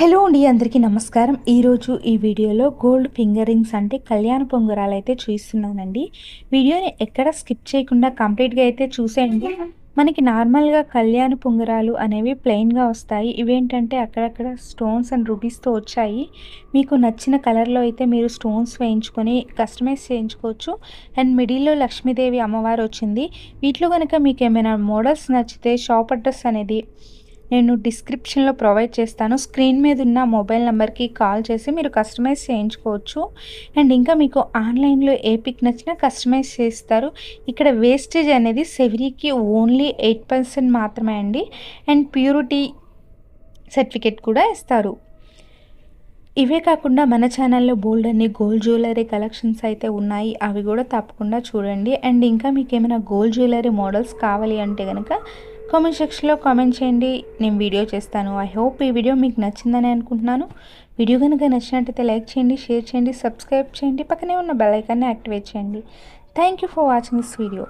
Hello అండి, అందరికీ నమస్కారం. ఈరోజు ఈ వీడియోలో గోల్డ్ ఫింగర్ రింగ్స్ అంటే కళ్యాణ పొంగరాలు అయితే చూస్తున్నానండి. వీడియోని ఎక్కడ స్కిప్ చేయకుండా కంప్లీట్గా అయితే చూసేయండి. మనకి నార్మల్గా కళ్యాణ పొంగరాలు అనేవి ప్లెయిన్గా వస్తాయి. ఇవేంటంటే అక్కడక్కడ స్టోన్స్ అండ్ రూబీస్తో వచ్చాయి. మీకు నచ్చిన కలర్లో అయితే మీరు స్టోన్స్ వేయించుకొని కస్టమైజ్ చేయించుకోవచ్చు. అండ్ మిడిల్లో లక్ష్మీదేవి అమ్మవారు వచ్చింది. వీటిలో కనుక మీకు ఏమైనా మోడల్స్ నచ్చితే షాప్ అడ్రస్ అనేది నేను డిస్క్రిప్షన్లో ప్రొవైడ్ చేస్తాను. స్క్రీన్ మీద ఉన్న మొబైల్ నెంబర్కి కాల్ చేసి మీరు కస్టమైజ్ చేయించుకోవచ్చు. అండ్ ఇంకా మీకు ఆన్లైన్లో ఏ పిక్ నచ్చినా కస్టమైజ్ చేస్తారు. ఇక్కడ వేస్టేజ్ అనేది సెవరీకి ఓన్లీ 8% మాత్రమే అండి. అండ్ ప్యూరిటీ సర్టిఫికేట్ కూడా ఇస్తారు. ఇవే కాకుండా మన ఛానల్లో బోల్డ్ అన్ని గోల్డ్ జ్యువెలరీ కలెక్షన్స్ అయితే ఉన్నాయి. అవి కూడా తప్పకుండా చూడండి. అండ్ ఇంకా మీకు ఏమైనా గోల్డ్ జ్యువెలరీ మోడల్స్ కావాలి అంటే కనుక కామెంట్ సెక్షన్లో కామెంట్ చేయండి, నేను వీడియో చేస్తాను. ఐ హోప్ ఈ వీడియో మీకు నచ్చిందని అనుకుంటున్నాను. వీడియో కనుక నచ్చినట్టయితే లైక్ చేయండి, షేర్ చేయండి, సబ్స్క్రైబ్ చేయండి, పక్కనే ఉన్న బెల్ ఐకాన్ని యాక్టివేట్ చేయండి. Thank you for watching this video.